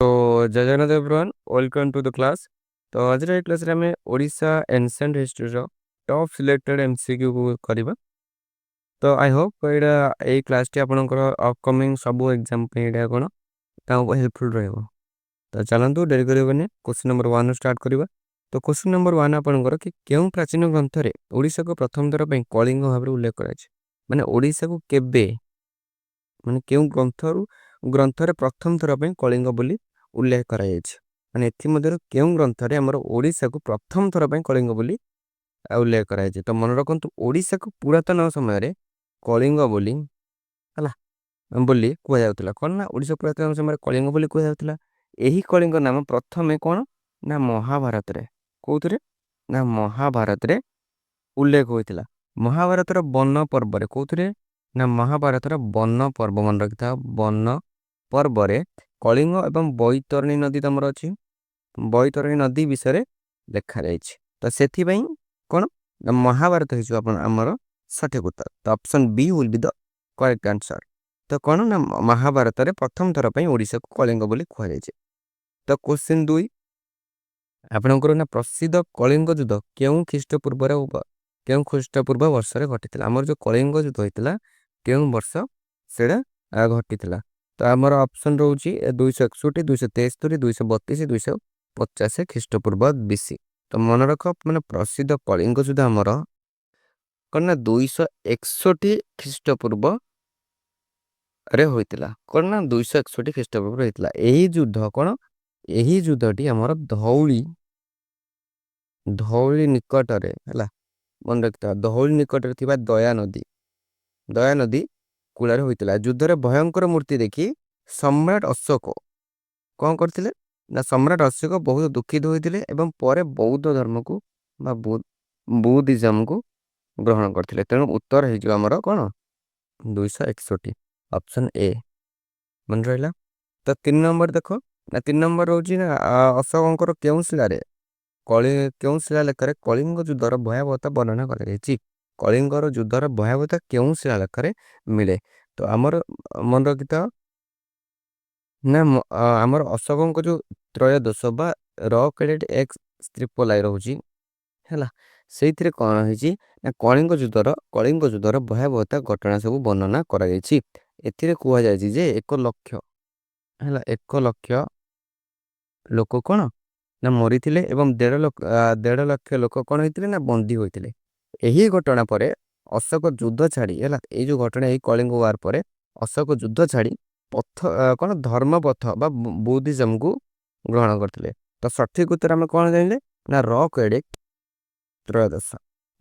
तो जय Jagannath everyone welcome to the class. तो आज क्लास रे हमें ओडिशा एनसेंट हिस्ट्री रो टॉप सिलेक्टेड एमसीक्यू को करबा। तो आई होप एडा ए क्लास टी आपनकर अपकमिंग सब एग्जाम पे एडा कोन ताको हेल्पफुल रहबो। तो चलंतु देरी करबने क्वेश्चन नंबर 1 स्टार्ट करबा। तो क्वेश्चन नंबर 1 आपनकर कि केउ प्राचीन ग्रंथ रे ओडिशा को प्रथम थर पे कलिंग भाबरे उल्लेख करा छै। माने ओडिशा को केबे माने केउ ग्रंथरे प्रथम थर पे कलिंग बोली उल्लेख करा जायछि। माने एथि मध्यर केउ ग्रंथरे हमर ओडिशा को प्रथम थर पे कलिंग बोली उल्लेख करा जायछि। तो मन रखंतु ओडिशा को पुरातन समय रे कलिंग बोली हला बोली कुआ जाउतला। कोन ना ओडिशा पुरातन समय रे कलिंग बोली कुआ जाउतला। एही कलिंग नाम प्रथमे कोन ना महाभारत रे कोउतरे ना महाभारत रे उल्लेख होइतिला। महाभारत रो वन पर्व रे कोउतरे ना महाभारत रो वन पर्व मन रखिता वन पर्व रे कलिंग एवं बैतरणी नदी तमर अछि। बैतरणी नदी विषय रे लेखा जायछि। तो सेथि पई कोन ना महाभारत हिजो अपन हमर सठिक उत्तर। तो option B will be the correct answer. तो कोन ना महाभारत रे प्रथम थर पई ओडिसा को कलिंग बोली कुआ जायछि। तो क्वेश्चन 2 आपनकर ना प्रसिद्ध कलिंग युद्ध केउ ख्रीष्टपूर्व रे केउ ख्रीष्टपूर्व वर्ष रे घटितला। हमर जो कलिंग युद्ध होइतला केउ वर्ष सेडा घटितला। तो हमर ऑप्शन रहउची 261 273 232 250 ख्रीष्टपूर्व बीसी। तो मन रख माने प्रसिद्ध कलिंग युद्ध हमर कोन 261 ख्रीष्टपूर्व रे होइतला। कोन ना 261 ख्रीष्टपूर्व रे होइतला। एही युद्ध कोन एही युद्धटी हमर धौली निकट रे हला मन रखता धौली निकट रे थिबा दया नदी कूल रे होइतला। युद्ध रे भयंकर मूर्ति देखि सम्राट अशोक कोन करथिले ना सम्राट अशोक बहुत दुखित होइतिले एवं परे बौद्ध धर्म को बा बुद्धिज्म को ग्रहण करथिले। तेनु उत्तर हे जो हमर कोन 261 ऑप्शन ए मन रहला। तो 3 नंबर देखो ना 3 नंबर होची ना अशोकंकर केउ शिला रे केउ शिला लेखरे कलिंग युद्धर भयावहता वर्णना करा जायछि। कलिंगर युद्धर भयावहता केउ शिला लेखरे मिले। तो हमर मन रखिता ना हमर अशोकंक जो त्रयोदश बा रॉक एडेड एक्स ट्रिपल आई रहउची हैला सेइथिरे कोन होईची ना कलिंग युद्धर भयावहता घटना सब वर्णना करा जायछि। एथिरे कुआ जायछि जे 1 लाख हैला 1 लाख लोक कोन ना मरिथिले एवं 1.5 लाख लोक कोन होइथिले ना बंदी होइथिले। एही घटना परे अशोक युद्ध छाड़ी हैला ए जो घटना एही कलिंग वार परे अशोक युद्ध छाड़ी पथ कोन धर्म पथ बा बुद्धिज्म को ग्रहण करथिले। तो सठिक उत्तर हम कोन जानिले ना रॉक एडिक त्रयोदश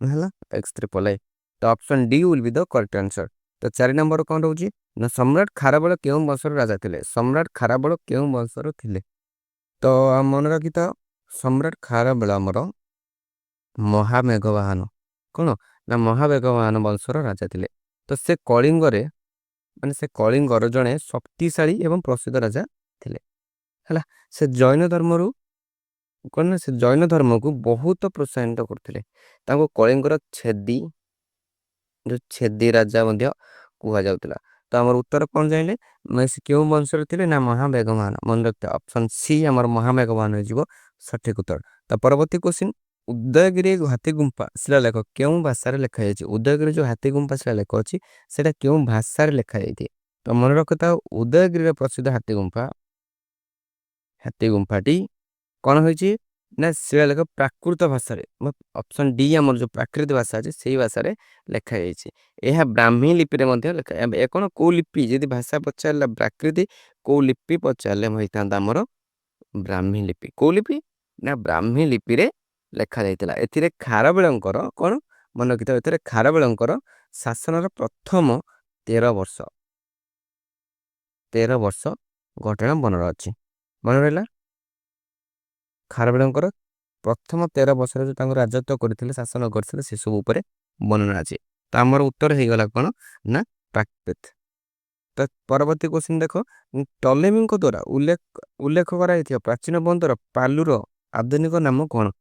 हैला एक्स ट्रिपल आई। तो option D will be the correct answer. तो 4 नंबर कोन रहउची ना सम्राट खारबेल केउ वंशर राजा थिले। सम्राट खारबेल केउ वंशर थिले। तो मन रखिता सम्राट खारबेल हमर महामेघवाहन कोन ना महामेघवाहन वंशर राजा थिले। तो से कलिंग रे माने से कलिंगर जणे शक्तिशाली एवं प्रसिद्ध राजा थिले हैला। से जैन धर्म रु कोन ना से जैन धर्म को बहुत प्रोत्साहित करथिले। ताको कलिंगर छेदी राजा मध्य कुहा जाउतला। तो हमर उत्तर कोन जाइले मैं से केउ वंशर थिले ना महामेघवाहन मन रखते ऑप्शन सी हमर महामेघवाहन हो जिवो सठिक उत्तर। तो परवर्ती क्वेश्चन उदयगिरी हाथी गुंफा शिलालेख केउ भाषा रे लेखा जायछि। उदयगिरी जो हाथी गुंफा शिलालेख अछि सेटा केउ भाषा रे लेखा जायछि। तो मन रखता उदयगिरी रे प्रसिद्ध हाथी गुंफाटी कोन होइछि ना शिलालेख प्राकृत भाषा रे ऑप्शन डी हमर जो प्राकृत भाषा अछि सेही भाषा रे लेखा जायछि। एहा ब्राह्मी लिपि रे मध्ये लेखा ए कोन को लिपि यदि भाषा पचारला प्राकृति को लिपि पचारले होइतांदा हमर ब्राह्मी लिपि। को लिपि ना ब्राह्मी लिपि रे लेखा जायतिला। एथिरे खारबेलंकर कोन मन रखिता एथिरे खारबेलंकर शासनर प्रथम 13 वर्ष घटना बनर अछि मन रहला। खारबेलंकर प्रथम 13 वर्ष रे तांको राजत्व करथिले शासन करथिले से सब ऊपर वर्णना अछि। तो हमर उत्तर हे गला कोन ना प्राकृत। तो परवर्ती क्वेश्चन देखो टॉलेमी को द्वारा उल्लेख करा जायथिया प्राचीन बंदर पालुर आधुनिक नाम कोन।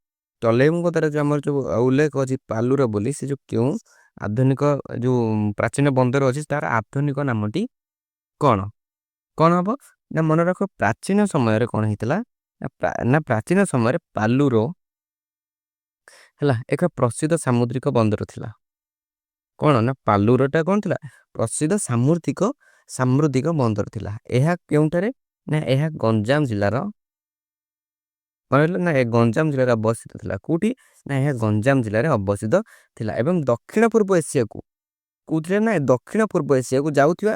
टॉलेमी को द्वारा जो हमर जो उल्लेख अछि पालुर बोली से जो केउ आधुनिक जो प्राचीन बंदर अछि तार आधुनिक नामटी कोन कोन हबो ନା ମନେ ରଖ ପ୍ରାଚୀନ ସମୟରେ କଣ ହେଇଥିଲା ନା ପ୍ରାଚୀନ ସମୟରେ ପାଲୁର ହେଲା ଏକ ପ୍ରସିଦ୍ଧ ସାମୁଦ୍ରିକ ବନ୍ଦର ଥିଲା। କଣ ନା ପାଲୁରଟା କଣ ଥିଲା ପ୍ରସିଦ୍ଧ ସାମୁଦ୍ରିକ ବନ୍ଦର ଥିଲା। ଏହା କେଉଁଠାରେ ନା ଏହା ଗଞ୍ଜାମ ଜିଲ୍ଲାର କହିଲେ ନା ଏ ଗଞ୍ଜାମ ଜିଲ୍ଲାରେ ଅବସ୍ଥିତ ଥିଲା। କୋଉଠି ନା ଏହା ଗଞ୍ଜାମ ଜିଲ୍ଲାରେ ଅବସ୍ଥିତ ଥିଲା ଏବଂ ଦକ୍ଷିଣ ପୂର୍ବ ଏସିଆକୁ କୋଉଥିରେ ନା ଦକ୍ଷିଣ ପୂର୍ବ ଏସିଆକୁ ଯାଉଥିବା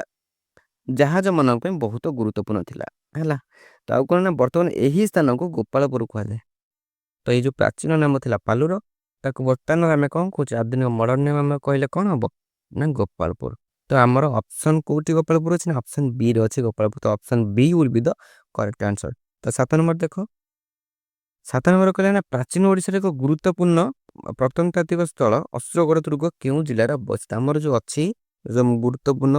ଜାହାଜ ମାନଙ୍କ ପାଇଁ ବହୁତ ଗୁରୁତ୍ୱପୂର୍ଣ୍ଣ ଥିଲା ହେଲା। ତ ଆଉ କଣ ନା ବର୍ତ୍ତମାନ ଏହି ସ୍ଥାନକୁ ଗୋପାଳପୁର କୁହାଯାଏ। ତ ଏଇ ଯୋଉ ପ୍ରାଚୀନ ନାମ ଥିଲା ପାଲୁର ତାକୁ ବର୍ତ୍ତମାନ ଆମେ କଣ କହୁଛେ ଆଧୁନିକ ମଡର୍ନ ନେମ୍ ଆମେ କହିଲେ କଣ ହବ ନା ଗୋପାଳପୁର। ତ ଆମର ଅପସନ କୋଉଠି ଗୋପାଳପୁର ଅଛି ନା ଅପସନ ବି ରେ ଅଛି ଗୋପାଳପୁର। ତ option B will be the correct answer. ତ 7 ନମ୍ବର ଦେଖ 7 ନମ୍ବର କହିଲା ନା ପ୍ରାଚୀନ ଓଡ଼ିଶାର ଏକ ଗୁରୁତ୍ୱପୂର୍ଣ୍ଣ ପ୍ରତ୍ନତାତ୍ତ୍ୱିକ ସ୍ଥଳ ଅସୁରଗଡ଼ ଦୁର୍ଗ କେଉଁ ଜିଲ୍ଲାରେ ଅବସ୍ଥିତ। ଆମର ଯୋଉ ଅଛି ଗୁରୁତ୍ୱପୂର୍ଣ୍ଣ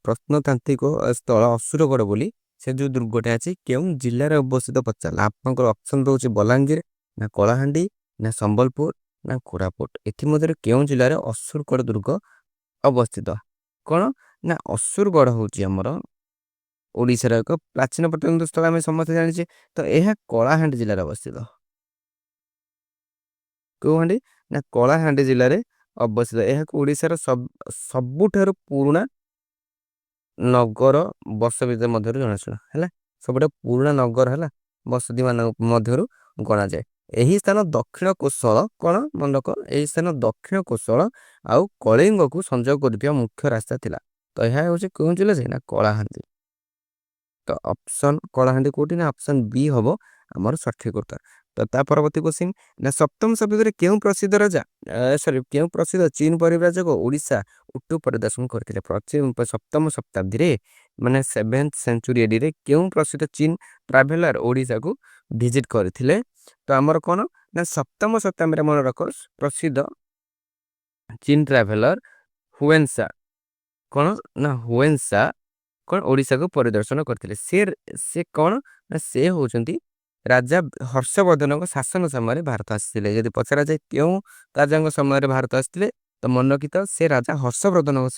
ପ୍ରତ୍ନତାନ୍ତ୍ରିକ ସ୍ଥଳ ଅସୁରଗଡ଼ ବୋଲି ସେ ଯୋଉ ଦୁର୍ଗଟା ଅଛି କେଉଁ ଜିଲ୍ଲାରେ ଅବସ୍ଥିତ ପଚାରିଲା। ଆପଣଙ୍କର ଅପସନ ରହୁଛି ବଲାଙ୍ଗୀର ନା କଳାହାଣ୍ଡି ନା ସମ୍ବଲପୁର ନା କୋରାପୁଟ। ଏଥିମଧ୍ୟରୁ କେଉଁ ଜିଲ୍ଲାରେ ଅସୁରଗଡ଼ ଦୁର୍ଗ ଅବସ୍ଥିତ। କଣ ନା ଅସୁରଗଡ଼ ହଉଛି ଆମର ଓଡ଼ିଶାର ଏକ ପ୍ରାଚୀନ ପ୍ରତ୍ନତାନ୍ତ୍ରିକ ସ୍ଥଳ ଆମେ ସମସ୍ତେ ଜାଣିଛେ। ତ ଏହା କଳାହାଣ୍ଡି ଜିଲ୍ଲାରେ ଅବସ୍ଥିତ। କେଉଁ ହାଣ୍ଡି ନା କଳାହାଣ୍ଡି ଜିଲ୍ଲାରେ ଅବସ୍ଥିତ। ଏହାକୁ ଓଡ଼ିଶାର ସବୁଠାରୁ ପୁରୁଣା ନଗର ବସତି ମଧ୍ୟରୁ ଜଣାଶୁଣା ହେଲା। ସବୁଠୁ ପୁରୁଣା ନଗର ହେଲା ବସତି ମାନଙ୍କ ମଧ୍ୟରୁ ଗଣାଯାଏ। ଏହି ସ୍ଥାନ ଦକ୍ଷିଣ କୋଶଳ କଣ ମନେ ରଖ ଏହି ସ୍ଥାନ ଦକ୍ଷିଣ କୋଶଳ ଆଉ କଳିଙ୍ଗକୁ ସଂଯୋଗ କରୁଥିବା ମୁଖ୍ୟ ରାସ୍ତା ଥିଲା। ତ ଏହା ହେଉଛି କେଉଁ ଜିଲ୍ଲା ଯେ ନା କଳାହାଣ୍ଡି। ତ ଅପସନ କଳାହାଣ୍ଡି କୋଉଠି ନା ଅପସନ ବି ହବ ଆମର ସଠିକ ଉତ୍ତର। ତ ତା ପରବର୍ତ୍ତୀ କ୍ୱେଶ୍ଚିନ୍ ନା ସପ୍ତମ ଶତାବ୍ଦୀରେ କେଉଁ ପ୍ରସିଦ୍ଧ ରାଜା କେଉଁ ପ୍ରସିଦ୍ଧ ଚୀନ ପରିବ୍ରାଜକ ଓଡ଼ିଶା ଉଟୁ ପରିଦର୍ଶନ କରିଥିଲେ। ସପ୍ତମ ଶତାବ୍ଦୀରେ ମାନେ 7th ସେଞ୍ଚୁରୀ ଏଡିରେ କେଉଁ ପ୍ରସିଦ୍ଧ ଚୀନ ଟ୍ରାଭେଲର ଓଡ଼ିଶାକୁ ଭିଜିଟ କରିଥିଲେ। ତ ଆମର କଣ ନା ସପ୍ତମ ଶତାବ୍ଦୀରେ ମନେ ରଖ ପ୍ରସିଦ୍ଧ ଚୀନ ଟ୍ରାଭେଲର ହୁଏନ୍ସା କଣ ନା ହୁଏନ୍ସା କଣ ଓଡ଼ିଶାକୁ ପରିଦର୍ଶନ କରିଥିଲେ। ସେ କଣ ନା ସେ ହଉଛନ୍ତି ରାଜା ହର୍ଷବର୍ଦ୍ଧନଙ୍କ ଶାସନ ସମୟରେ ଭାରତ ଆସିଥିଲେ। ଯଦି ପଚରାଯାଏ କେଉଁ ରାଜାଙ୍କ ସମୟରେ ଭାରତ ଆସିଥିଲେ ତ ମନେ ରଖିଥାଅ ସେ ରାଜା ହର୍ଷବର୍ଦ୍ଧନଙ୍କ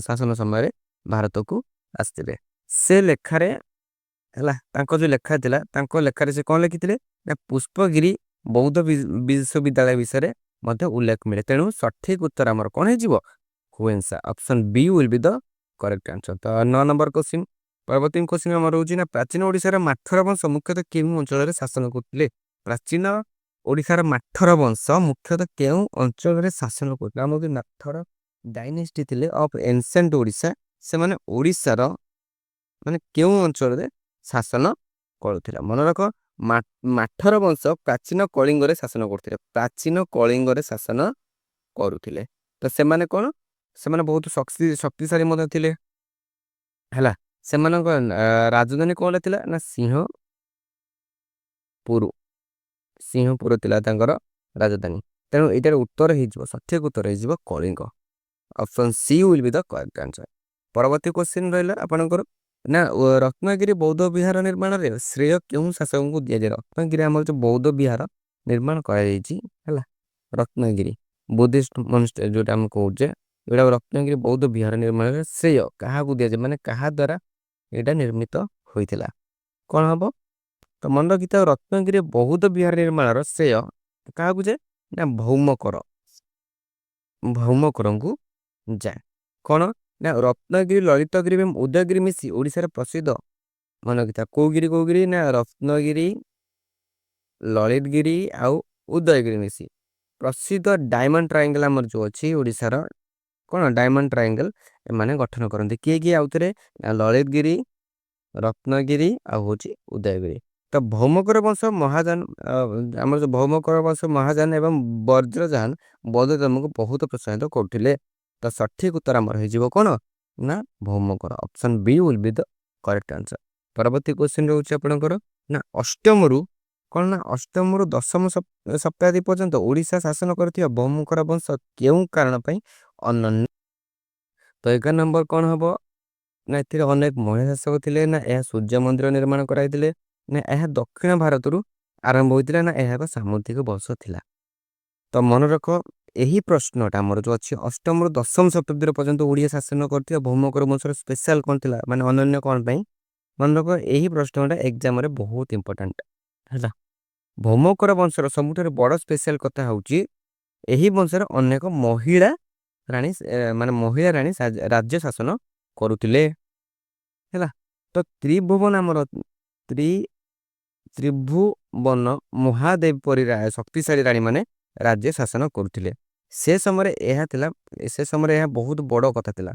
ଶାସନ ସମୟରେ ଭାରତକୁ ଆସିଥିଲେ। ସେ ଲେଖାରେ ହେଲା ତାଙ୍କ ଯୋଉ ଲେଖା ଥିଲା ତାଙ୍କ ଲେଖାରେ ସେ କଣ ଲେଖିଥିଲେ ନା ପୁଷ୍ପଗିରି ବୌଦ୍ଧ ବିଶ୍ୱବିଦ୍ୟାଳୟ ବିଷୟରେ ମଧ୍ୟ ଉଲ୍ଲେଖ ମିଳେ। ତେଣୁ ସଠିକ ଉତ୍ତର ଆମର କଣ ହେଇଯିବ ହୁଏନ୍ସା। Option B will be the correct answer. ତ 9 ନମ୍ବର କ୍ୱେଶ୍ଚିନ୍ ପରବର୍ତ୍ତୀ କ୍ୱେଶ୍ଚିନ୍ ଆମର ରହୁଛି ନା ପ୍ରାଚୀନ ଓଡ଼ିଶାର ମାଠର ବଂଶ ମୁଖ୍ୟତଃ କେଉଁ ଅଞ୍ଚଳରେ ଶାସନ କରୁଥିଲେ। ପ୍ରାଚୀନ ଓଡ଼ିଶାର ମାଠର ବଂଶ ମୁଖ୍ୟତଃ କେଉଁ ଅଞ୍ଚଳରେ ଶାସନ କରୁଥିଲେ। ଆମର ଯୋଉ ମାଠର ଡାଇନେଷ୍ଟି ଥିଲେ ଅଫ ଏନସେଣ୍ଟ ଓଡ଼ିଶା ସେମାନେ ଓଡ଼ିଶାର ମାନେ କେଉଁ ଅଞ୍ଚଳରେ ଶାସନ କରୁଥିଲା। ମନେ ରଖ ମାଠର ବଂଶ ପ୍ରାଚୀନ କଳିଙ୍ଗରେ ଶାସନ କରୁଥିଲେ। ପ୍ରାଚୀନ କଳିଙ୍ଗରେ ଶାସନ କରୁଥିଲେ। ତ ସେମାନେ କଣ ସେମାନେ ବହୁତ ଶକ୍ତିଶାଳୀ ମଧ୍ୟ ଥିଲେ ହେଲା। ସେମାନଙ୍କ ରାଜଧାନୀ କଣ ଥିଲା ନା ସିଂହପୁର ଥିଲା ତାଙ୍କର ରାଜଧାନୀ। ତେଣୁ ଏଇଟାର ଉତ୍ତର ହେଇଯିବ ସଠିକ ଉତ୍ତର ହେଇଯିବ Kalinga. Option C will be the correct answer. ପରବର୍ତ୍ତୀ କ୍ୱେଶ୍ଚିନ୍ ରହିଲା ଆପଣଙ୍କର ନା ରତ୍ନଗିରି ବୌଦ୍ଧ ବିହାର ନିର୍ମାଣରେ ଶ୍ରେୟ କେଉଁ ଶାସକଙ୍କୁ ଦିଆଯାଏ। ରତ୍ନଗିରି ଆମର ଯୋଉ ବୌଦ୍ଧ ବିହାର ନିର୍ମାଣ କରାଯାଇଛି ହେଲା ରତ୍ନଗିରି ବୁଦ୍ଧିଷ୍ଟ ମନଷ୍ଟ୍ରି ଯୋଉଟା ଆମେ କହୁଛେ ଏଇଟା ରତ୍ନଗିରି ବୌଦ୍ଧ ବିହାର ନିର୍ମାଣରେ ଶ୍ରେୟ କାହାକୁ ଦିଆଯାଏ ମାନେ କାହା ଦ୍ୱାରା ଏଇଟା ନିର୍ମିତ ହୋଇଥିଲା। କଣ ହବ ତ ମନେ ରଖିଥାଉ ରତ୍ନଗିରି ବୌଦ୍ଧ ବିହାର ନିର୍ମାଣର ଶ୍ରେୟ କାହାକୁ ଯାଏ ନା ଭୌମକରଙ୍କୁ ଯାଏ। କଣ ନା ରତ୍ନଗିରି ଲଳିତଗିରି ଏବଂ ଉଦୟଗିରି ମିଶି ଓଡ଼ିଶାର ପ୍ରସିଦ୍ଧ ମନେ ରଖିଥାଉ କୋଉ ଗିରି ନା ରତ୍ନଗିରି ଲଳିତଗିରି ଆଉ ଉଦୟଗିରି ମିଶି ପ୍ରସିଦ୍ଧ ଡାଇମଣ୍ଡ ଟ୍ରାଇଙ୍ଗଲ ଆମର ଯୋଉ ଅଛି ଓଡ଼ିଶାର କଣ ଡାଇମଣ୍ଡ ଟ୍ରାଇଙ୍ଗଲ ଏମାନେ ଗଠନ କରନ୍ତି। କିଏ ଆଉଥରେ ଲଳିତଗିରି ରତ୍ନଗିରି ଆଉ ହଉଛି ଉଦୟଗିରି। ତ ଭୌମକର ବଂଶ ମହାଯାନ ଆମର ଯୋଉ ଭୌମକର ବଂଶ ମହାଯାନ ଏବଂ ବଜ୍ରଯାନ ବୌଦ୍ଧ ଧର୍ମକୁ ବହୁତ ପ୍ରୋତ୍ସାହିତ କରୁଥିଲେ। ତ ସଠିକ ଉତ୍ତର ଆମର ହେଇଯିବ କଣ ନା Bhaumakara. Option B will be the correct answer. ପରବର୍ତ୍ତୀ କ୍ୱେଶ୍ଚିନ୍ ରହୁଛି ଆପଣଙ୍କର ନା ଅଷ୍ଟମରୁ ଦଶମ ଶତାବ୍ଦୀ ପର୍ଯ୍ୟନ୍ତ ଓଡ଼ିଶା ଶାସନ କରିଥିବା ଭୌମକର ବଂଶ କେଉଁ କାରଣ ପାଇଁ ଅନନ୍ୟ। ତ 11 ନମ୍ବର କଣ ହବ ନା ଏଥିରେ ଅନେକ ମହିଳା ଶାସକ ଥିଲେ ନା ଏହା ସୂର୍ଯ୍ୟ ମନ୍ଦିର ନିର୍ମାଣ କରାଯାଇଥିଲେ ନା ଏହା ଦକ୍ଷିଣ ଭାରତରୁ ଆରମ୍ଭ ହୋଇଥିଲା ନା ଏହା ଏକ ସାମୁଦ୍ରିକ ବଂଶ ଥିଲା। ତ ମନେ ରଖ ଏହି ପ୍ରଶ୍ନଟା ଆମର ଯୋଉ ଅଛି ଅଷ୍ଟମରୁ ଦଶମ ଶତାବ୍ଦୀର ପର୍ଯ୍ୟନ୍ତ ଓଡ଼ିଆ ଶାସନ କରିଥିବା ଭୌମକର ବଂଶର ସ୍ପେଶାଲ କଣ ଥିଲା ମାନେ ଅନନ୍ୟ କଣ ପାଇଁ मन रख यही प्रश्नटा एग्जाम रे बहुत इंपोर्टेंट है। भौमकर वंशर सबुठ बड़ स्पेशल कथा हूँ यही वंशर अनेक महिला राणी माने महिला राणी राज्य शासन करुले है। तो त्रिभुवन आमर त्रिभुवन महादेव परी शक्तिशाली राणी माने राज्य शासन करुले से समय यह थिला से समय यह बहुत बड़ कथा थिला।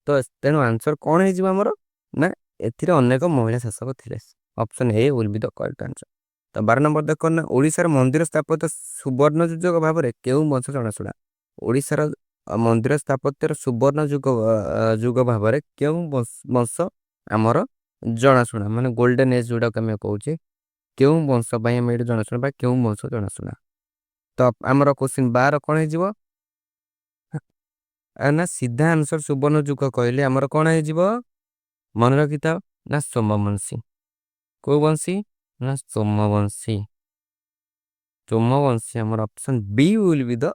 तो तेणु आंसर कौन है आमर ना एथिरे अनेक महिला शासक थिले। Option A will be the correct answer. तो 12 नंबर देख ना ओडिशार मंदिर स्थापत्य सुवर्ण युग भाव में केउ वंश जनाशुना ओडिशार मंदिर स्थापत्यर सुवर्ण युग भाव में केउ वंश आमर जनाशुना माने गोल्डन एज जोड़ा आम कहूचे केउ वंश जनाशुना केउ वंश जनाशुना। तो आमर क्वेश्चन 12 कौन है ना सीधा आंसर सुवर्ण युग कहले आमर कौन है मन रखी था ना सोमवंशी। को वंशी ना सोमवंशी। सोमवंशी आमर option B will be the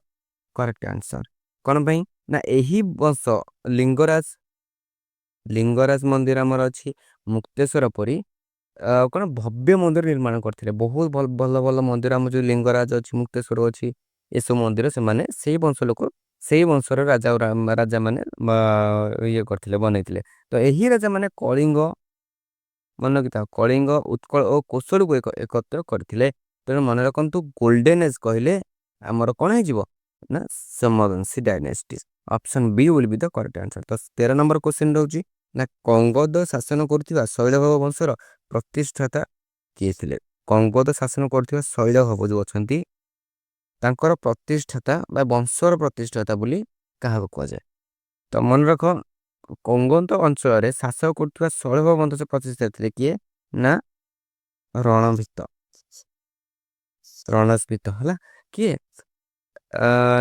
correct answer. कौन भाई ना यही वंश लिंगराज लिंगराज मंदिर आमर अच्छी मुक्तेश्वर परी कौन भव्य मंदिर निर्माण करते बहुत भल भल भल मंदिर आम जो लिंगराज अच्छी मुक्तेश्वर अच्छी ये सब मंदिर से माने से वंश लोक से वंशर राजा राजा माने ये करते बनई। तो यही राजा माने कलिंग मन कि कलिंग उत्कल और कौशल को एकत्र करते। तेणु मन रखु गोल्डन एज कहले आमर कौन है ना Somavamshi dynasty. Option B will be the correct answer. तो 13 नंबर क्वेश्चन रहउची ना कंगद शासन करथिबा शैलभ वंशर प्रतिष्ठाता किए थिले। कंगद शासन करथिबा शैलभ जो अछंती तांकर प्रतिष्ठाता बा वंशर प्रतिष्ठाता बोली काहा को जाय। तो मन रख कंगद अंचल रे शासक करथिबा शैलभ वंशर प्रतिष्ठा थिले किए ना रणभित्त रणस्मित हला किए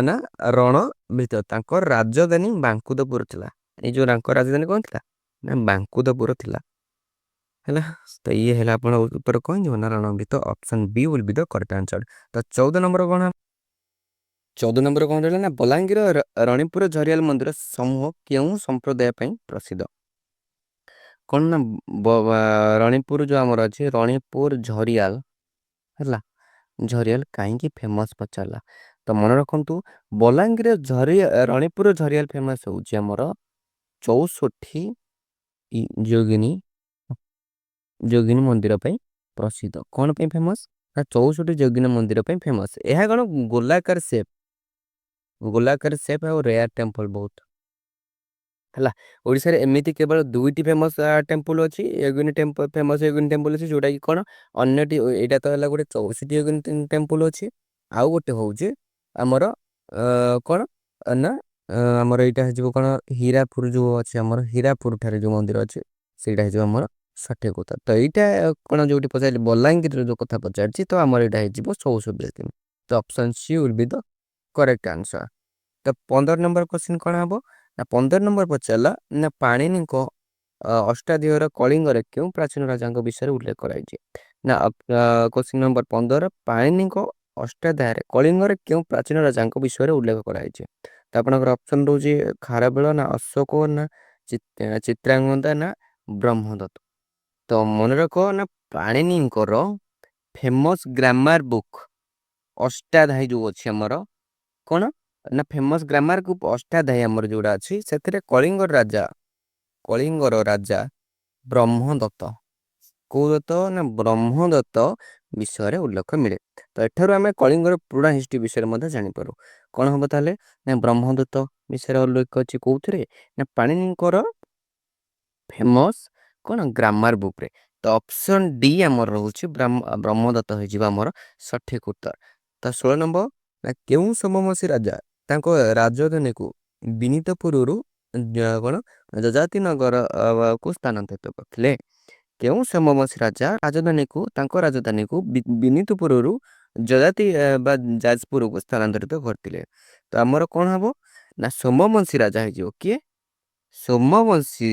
ना रणभित्त तांकर राजधानी बांकुदपुर थिला। ए जो राजधानी कौन थिला ना बांकुदपुर थिला है। तो ये है अपन उत्तर कौन जो ना रणभित्त। Option B will be the correct answer. तो 14 नंबर कौन 14 नंबर कौन रहा ना बलांगीर रणीपुर झरियाल मंदिर समूह क्यों संप्रदाय प्रसिद्ध। कौन ना रणीपुर जो आमर अच्छे रणीपुर झरियाल है झरियाल कहीं फेमस पचारा। तो मन रखु बलांगीर रणीपुर झरियाल फेमस होमर 64 जोगिनी जोगिनी मंदिर प्रसिद्ध कौन पे फेमस ना 64 जोगिनी मंदिर फेमस। यह कौन गोलाकार सेप और रेयर टेम्पल बहुत है। ओडिशा रे एमिति केवल दुईटी फेमस टेम्पल अच्छी योगिनी टेम्पल फेमस योगिनी टेम्पल अच्छी जोटा कि कौन अन्यटी एटा तो है गोटे 64 योगिनी टेम्पल अच्छी आउ गोटे हूँ आमर कौन ना आमर यहाँ हो कौन हीरापुर जो अच्छे आमर हीरापुर ठारे जो मंदिर अच्छे ସେଇଟା ହେଇଯିବ ଆମର ସଠିକ ଉତ୍ତର। ତ ଏଇଟା କଣ ଯୋଉଠି ପଚାରିଲି ବଲାଙ୍ଗୀର ଯୋଉ କଥା ପଚାରିଛି ତ ଆମର ଏଇଟା ହେଇଯିବ 64। ତ option C will be the correct answer. ତ 15 ନମ୍ବର କ୍ୱେଶ୍ଚିନ୍ କଣ ହବ ନା 15 ନମ୍ବର ପଚାରିଲା ନା ପାଣିନିଙ୍କ ଅଷ୍ଟାଧ୍ୟାୟର କଳିଙ୍ଗରେ କେଉଁ ପ୍ରାଚୀନ ରାଜାଙ୍କ ବିଷୟରେ ଉଲ୍ଲେଖ କରାଯାଇଛି। ନା କ୍ୱେଶ୍ଚିନ୍ ନମ୍ବର 15 ପାଣିନିଙ୍କ ଅଷ୍ଟାଧ୍ୟାୟରେ କଳିଙ୍ଗରେ କେଉଁ ପ୍ରାଚୀନ ରାଜାଙ୍କ ବିଷୟରେ ଉଲ୍ଲେଖ କରାଯାଇଛି। ତ ଆପଣଙ୍କର ଅପସନ୍ ରହୁଛି ଖାରବେଳ ନା ଅଶୋକ ନା ଚିତ୍ରାଙ୍ଗଦା ନା ବ୍ରହ୍ମଦତ୍ତ। ତ ମନେ ରଖ ନା ପାଣିନିଙ୍କର ଫେମସ୍ ଗ୍ରାମାର ବୁକ୍ ଅଷ୍ଟାଧ୍ୟାୟୀ ଯୋଉ ଅଛି ଆମର କଣ ନା ଫେମସ୍ ଗ୍ରାମାର ବୁକ୍ ଅଷ୍ଟାଧ୍ୟାୟୀ ଆମର ଯୋଉଟା ଅଛି ସେଥିରେ କଳିଙ୍ଗର ରାଜା ବ୍ରହ୍ମଦତ୍ତ କୋଉ ଦତ୍ତ ନା ବ୍ରହ୍ମଦତ୍ତ ବିଷୟରେ ଉଲ୍ଲେଖ ମିଳେ। ତ ଏଠାରୁ ଆମେ କଳିଙ୍ଗର ପୁରୁଣା ହିଷ୍ଟ୍ରି ବିଷୟରେ ମଧ୍ୟ ଜାଣିପାରୁ। କଣ ହବ ତାହେଲେ ନା ବ୍ରହ୍ମଦତ୍ତ ବିଷୟରେ ଉଲ୍ଲେଖ ଅଛି କୋଉଥିରେ ନା ପାଣିନିଙ୍କର ଫେମସ୍ କଣ ଗ୍ରାମାର ବୁକ୍ ରେ। ତ ଅପସନ୍ ଡି ଆମର ରହୁଛି ବ୍ରହ୍ମଦତ୍ତ ହେଇଯିବ ଆମର ସଠିକ ଉତ୍ତର। ତ 16 ନମ୍ବର ନା କେଉଁ ସମବଂଶୀ ରାଜା ତାଙ୍କ ରାଜଧାନୀକୁ ବିନୀତପୁରରୁ କଣ ଯଜାତି ନଗର କୁ ସ୍ଥାନାନ୍ତରିତ କରିଥିଲେ। କେଉଁ ସମବଂଶୀ ରାଜା ତାଙ୍କ ରାଜଧାନୀକୁ ବିନୀତପୁରରୁ ଯଜାତି ବା ଯାଜପୁରକୁ ସ୍ଥାନାନ୍ତରିତ କରିଥିଲେ। ତ ଆମର କଣ ହବ ନା ସୋମବଂଶୀ ରାଜା ହେଇଯିବ କିଏ ସୋମବଂଶୀ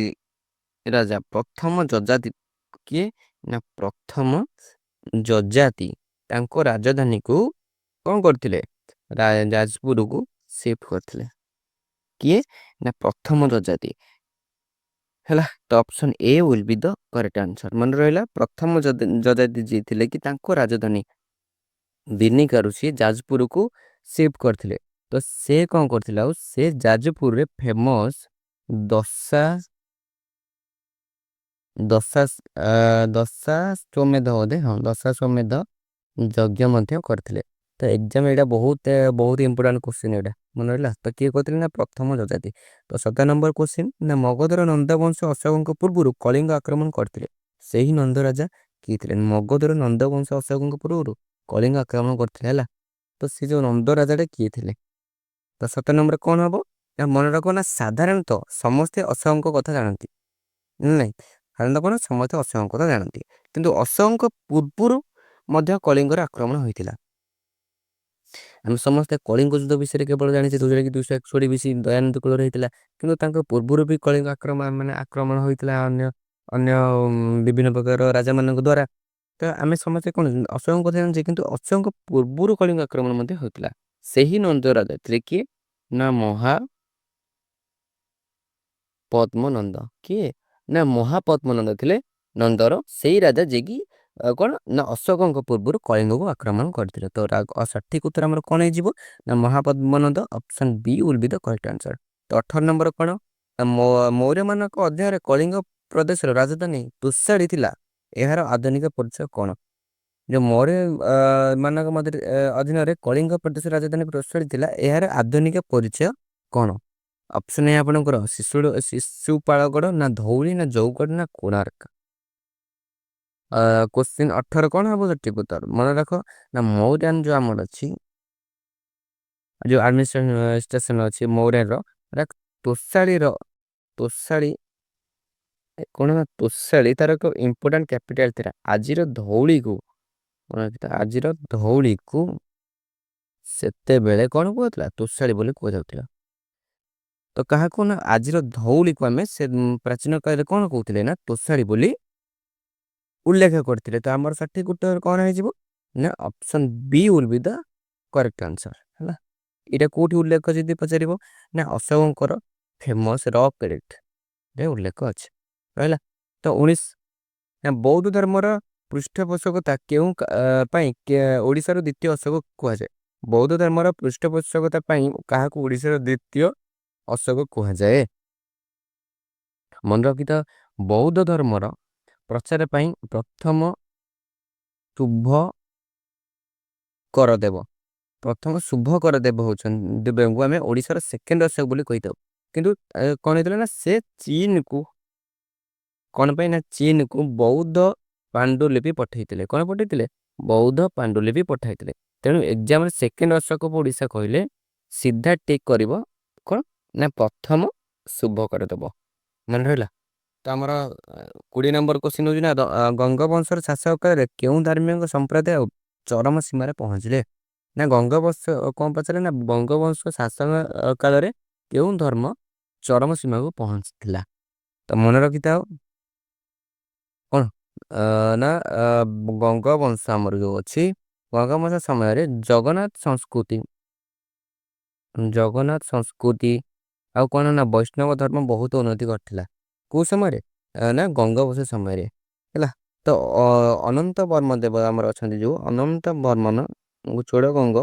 ରାଜା ପ୍ରଥମ ଯଜାତି କିଏ ନା ପ୍ରଥମ ଯଜାତି ତାଙ୍କ ରାଜଧାନୀକୁ କଣ କରିଥିଲେ ଯାଜପୁରକୁ ସିଫ୍ଟ କରିଥିଲେ। କିଏ ନା ପ୍ରଥମ ଯଜାତି ହେଲା। ତ option A will be the correct answer. ମନେ ରହିଲା ପ୍ରଥମ ଯଯାତି ଯିଏ ଥିଲେ କି ତାଙ୍କ ରାଜଧାନୀ ଦିନିକା ଋଷି ଯାଜପୁରକୁ ସିଫ୍ଟ କରିଥିଲେ। ତ ସେ କ'ଣ କରିଥିଲେ ଆଉ ସେ ଯାଜପୁରରେ ଫେମସ୍ ଦଶା ଦଶା ଦଶାଶ୍ୱମେଧ ବୋଧେ, ହଁ ଦଶାଶ୍ୱମେଧ ଯଜ୍ଞ ମଧ୍ୟ କରିଥିଲେ। ତ ଏକ୍ଜାମ ଏଇଟା ବହୁତ ଇମ୍ପୋର୍ଟାଣ୍ଟ କୋଶ୍ଚିନ୍ ଏଇଟା ମନେ ରହିଲା। ତ କିଏ କରିଥିଲେ ନା ପ୍ରଥମ ଯଯାତି। ତ 7 ନମ୍ବର କୋଶ୍ଚିନ୍ ନା ମଗଧର ନନ୍ଦବଂଶ ଅଶୋକଙ୍କ ପୂର୍ବରୁ କଳିଙ୍ଗ ଆକ୍ରମଣ କରିଥିଲେ। ସେହି ନନ୍ଦ ରାଜା କିଏ ଥିଲେ? ମଗଧର ନନ୍ଦବଂଶ ଅଶୋକଙ୍କ ପୂର୍ବରୁ କଳିଙ୍ଗ ଆକ୍ରମଣ କରିଥିଲେ ହେଲା। ତ ସେ ଯେଉଁ ନନ୍ଦ ରାଜାଟା କିଏ ଥିଲେ? ତ 7 ନମ୍ବର କ'ଣ ହବ ନା ମନେ ରଖ ନା ସାଧାରଣତଃ ସମସ୍ତେ ଅଶୋକଙ୍କ କଥା ଜାଣନ୍ତି ନାଇଁ, ସାଧାରଣତଃ କ'ଣ ସମସ୍ତେ ଅଶୋକଙ୍କ କଥା ଜାଣନ୍ତି, କିନ୍ତୁ ଅଶୋକଙ୍କ ପୂର୍ବରୁ ମଧ୍ୟ କଳିଙ୍ଗର ଆକ୍ରମଣ ହୋଇଥିଲା। ଆମେ ସମସ୍ତେ କଳିଙ୍ଗ ଯୁଦ୍ଧ ବିଷୟରେ କେବଳ ଜାଣିଛେ 261 BC ଦୟାନନ୍ଦ କୂଳରେ ହେଇଥିଲା, କିନ୍ତୁ ତାଙ୍କ ପୂର୍ବରୁ ବି କଳିଙ୍ଗ ଆକ୍ରମଣ ହୋଇଥିଲା ଅନ୍ୟ ବିଭିନ୍ନ ପ୍ରକାର ରାଜାମାନଙ୍କ ଦ୍ୱାରା। ତ ଆମେ ସମସ୍ତେ କ'ଣ ଅଶୋକଙ୍କ କଥା ଜାଣିଛେ, କିନ୍ତୁ ଅଶୋକଙ୍କ ପୂର୍ବରୁ କଳିଙ୍ଗ ଆକ୍ରମଣ ମଧ୍ୟ ହୋଇଥିଲା। ସେହି ନନ୍ଦ ରାଜା ଥିଲେ କିଏ ନା ମହାପଦ୍ମନନ୍ଦ। କିଏ ନା ମହାପଦ୍ମନନ୍ଦ ଥିଲେ ନନ୍ଦର ସେଇ ରାଜା ଯିଏକି କ'ଣ ନା ଅଶୋକଙ୍କ ପୂର୍ବରୁ କଳିଙ୍ଗକୁ ଆକ୍ରମଣ କରିଥିଲେ। ତ ସଠିକ ଉତ୍ତର ଆମର କ'ଣ ହେଇଯିବ ନା Mahapadmananda. Option B will be the correct answer. ତ 18 ନମ୍ବର କ'ଣ ମୌର୍ୟମାନଙ୍କ ଅଧ୍ୟାୟରେ କଳିଙ୍ଗ ପ୍ରଦେଶର ରାଜଧାନୀ ତୋଷାଳୀ ଥିଲା। ଏହାର ଆଧୁନିକ ପରିଚୟ କ'ଣ? ଯେଉଁ ମୌର୍ୟ ମାନଙ୍କ ମଧ୍ୟରେ ଅଧୀନରେ କଳିଙ୍ଗ ପ୍ରଦେଶର ରାଜଧାନୀ ତୋଷାଳୀ ଥିଲା, ଏହାର ଆଧୁନିକ ପରିଚୟ କ'ଣ? ଅପସନ୍ ଏ ଆପଣଙ୍କର ଶିଶୁପାଳଗଡ଼ ନା ଧଉଳି ନା ଜଉଗଡ଼ ନା କୋଣାର୍କ। କୋଶ୍ଚିନ୍ 18 କ'ଣ ହବ ସଠିକ ଉତ୍ତର ମନେ ରଖ ନା ମୌର୍ୟାନ ଯେଉଁ ଆମର ଅଛି, ଯେଉଁ ଆଡମିନିଷ୍ଟ୍ରେସନ ଅଛି ମୌର୍ୟର ତୋଷାଳୀ କ'ଣ ନା ତୋଷାଳୀ ତାର ଏକ ଇମ୍ପୋର୍ଟାଣ୍ଟ କ୍ୟାପିଟାଲ ଥିଲା। ଆଜିର ଧଉଳିକୁ ସେତେବେଳେ କ'ଣ କୁହାଯାଉଥିଲା? ତୋଷାଳୀ ବୋଲି କୁହାଯାଉଥିଲା। ତ କାହାକୁ ନା ଆଜିର ଧଉଳିକୁ ଆମେ ସେ ପ୍ରାଚୀନ କାଳରେ କ'ଣ କହୁଥିଲେ ନା ତୋଷାଳୀ ବୋଲି ଉଲ୍ଲେଖ କରିଥିଲେ। ତ ଆମର ସଠିକ ଉତ୍ତର କ'ଣ ହେଇଯିବ ନା option B will be the correct answer ହେଲା। ଏଇଟା କୋଉଠି ଉଲ୍ଲେଖ ଯଦି ପଚାରିବ ନା ଅଶୋକଙ୍କର ଫେମସ୍ ରକ୍ ଏଡିକ୍ଟରେ ଉଲ୍ଲେଖ ଅଛି ରହିଲା। ତ 19 ନା ବୌଦ୍ଧ ଧର୍ମର ପୃଷ୍ଠପୋଷକତା କେଉଁ ପାଇଁ ଓଡ଼ିଶାର ଦ୍ୱିତୀୟ ଅଶୋକ କୁହାଯାଏ? ବୌଦ୍ଧ ଧର୍ମର ପୃଷ୍ଠପୋଷକତା ପାଇଁ କାହାକୁ ଓଡ଼ିଶାର ଦ୍ୱିତୀୟ ଅଶୋକ କୁହାଯାଏ? ମନେ ରଖିଥାଅ ବୌଦ୍ଧ ଧର୍ମର ପ୍ରଚାର ପାଇଁ ପ୍ରଥମ ଶୁଭ କରଦେବ ହେଉଛନ୍ତି ଦେବଙ୍କୁ ଆମେ ଓଡ଼ିଶାର ସେକେଣ୍ଡ ଅଶୋକ ବୋଲି କହିଥାଉ। କିନ୍ତୁ କ'ଣ ହେଇଥିଲା ନା ସେ ଚୀନକୁ କ'ଣ ପାଇଁ ନା ଚୀନକୁ ବୌଦ୍ଧ ପାଣ୍ଡୁଲିପି ପଠାଇଥିଲେ। କ'ଣ ପଠାଇଥିଲେ? ବୌଦ୍ଧ ପାଣ୍ଡୁଲିପି ପଠାଇଥିଲେ। ତେଣୁ ଏକ୍ଜାମରେ ସେକେଣ୍ଡ ଅଶୋକ ଓଡ଼ିଶା କହିଲେ ସିଧା ଟିକ୍ କରିବ କ'ଣ ନା ପ୍ରଥମ ଶୁଭ କରିଦେବ ମନେ ରହିଲା। ତ ଆମର 20 ନମ୍ବର କୋଶ୍ଚିନ୍ ହେଉଛି ନା ଗଙ୍ଗବଂଶର ଶାସକ କାଳରେ କେଉଁ ଧାର୍ମିକ ସମ୍ପ୍ରଦାୟ ଚରମ ସୀମାରେ ପହଞ୍ଚିଲେ? ନା ଗଙ୍ଗବଂଶ କ'ଣ ପଚାରେ ନା ଗଙ୍ଗବଂଶ ଶାସନ କାଳରେ କେଉଁ ଧର୍ମ ଚରମ ସୀମାକୁ ପହଞ୍ଚିଥିଲା? ତ ମନେ ରଖିଥାଉ କ'ଣ ନା ଗଙ୍ଗବଂଶ ଆମର ଯେଉଁ ଅଛି, ଗଙ୍ଗବଂଶ ସମୟରେ ଜଗନ୍ନାଥ ସଂସ୍କୃତି ଆଉ କ'ଣ ନା ବୈଷ୍ଣବ ଧର୍ମ ବହୁତ ଉନ୍ନତି କରିଥିଲା। କେଉଁ ସମୟରେ ନା ଗଙ୍ଗବଂଶ ସମୟରେ ହେଲା। ତ ଅନନ୍ତ ବର୍ମ ଦେବ ଆମର ଅଛନ୍ତି, ଯେଉଁ ଅନନ୍ତ ବର୍ମନ ଚୋଡ଼ଗଙ୍ଗ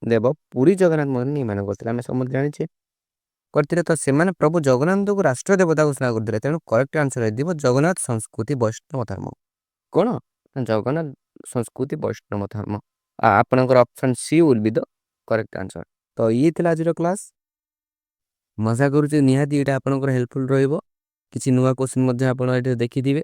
ଦେବ ପୁରୀ ଜଗନ୍ନାଥ ମନ୍ଦିର ନିର୍ମାଣ କରିଥିଲେ। ଆମେ ସମସ୍ତେ ଜାଣିଛେ କରିଥିଲେ। ତ ସେମାନେ ପ୍ରଭୁ ଜଗନ୍ନାଥଙ୍କୁ ରାଷ୍ଟ୍ର ଦେବତା ଘୋଷଣା କରିଥିଲେ। ତେଣୁ କରେକ୍ଟ ଆନ୍ସର ହେଇଥିବ ଜଗନ୍ନାଥ ସଂସ୍କୃତି ବୈଷ୍ଣବ ଧର୍ମ। କ'ଣ ନା ଜଗନ୍ନାଥ ସଂସ୍କୃତି ବୈଷ୍ଣବ ଧର୍ମ। ଆପଣଙ୍କର option C will be the correct answer. ତ ଇଏ ଥିଲା ଆଜିର କ୍ଲାସ୍। ମଜା କରୁଛି ନିହାତି ଏଇଟା ଆପଣଙ୍କର ହେଲ୍ପଫୁଲ୍ ରହିବ। କିଛି ନୂଆ କୋଶ୍ଚିନ୍ ମଧ୍ୟ ଆପଣ ଏଠି ଦେଖିଥିବେ।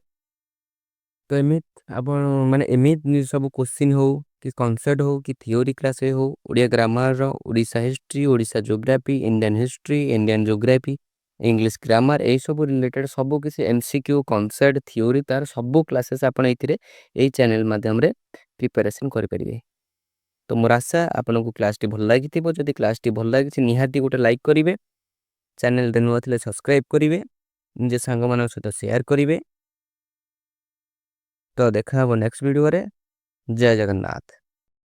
ତ ଏମିତି ଆପଣ ମାନେ ଏମିତି ସବୁ କୋଶ୍ଚିନ୍ ହଉ କି କନସେପ୍ଟ ହଉ କି ଥିଓରି କ୍ଲାସ୍ ହଉ, Odia grammar, Odisha history, Odisha geography, Indian history, Indian geography, English grammar, ଏଇସବୁ ରିଲେଟେଡ଼ ସବୁ କିଛି MCQ କନସେପ୍ଟ ଥିଓରି ତାର ସବୁ କ୍ଲାସେସ୍ ଆପଣ ଏଇଥିରେ ଏଇ ଚ୍ୟାନେଲ ମାଧ୍ୟମରେ ପ୍ରିପାରେସନ୍ କରିପାରିବେ। ତ ମୋର ଆଶା ଆପଣଙ୍କୁ କ୍ଲାସ୍ଟି ଭଲ ଲାଗିଥିବ। ଯଦି କ୍ଲାସ୍ଟି ଭଲ ଲାଗିଛି ନିହାତି ଗୋଟେ ଲାଇକ୍ କରିବେ, ଚ୍ୟାନେଲରେ ନୂଆ ଥିଲେ ସବସ୍କ୍ରାଇବ୍ କରିବେ, ନିଜ ସାଙ୍ଗମାନଙ୍କ ସହିତ ସେୟାର କରିବେ। ତ ଦେଖା ହେବ ନେକ୍ସଟ ଭିଡ଼ିଓରେ। ଜୟ ଜଗନ୍ନାଥ।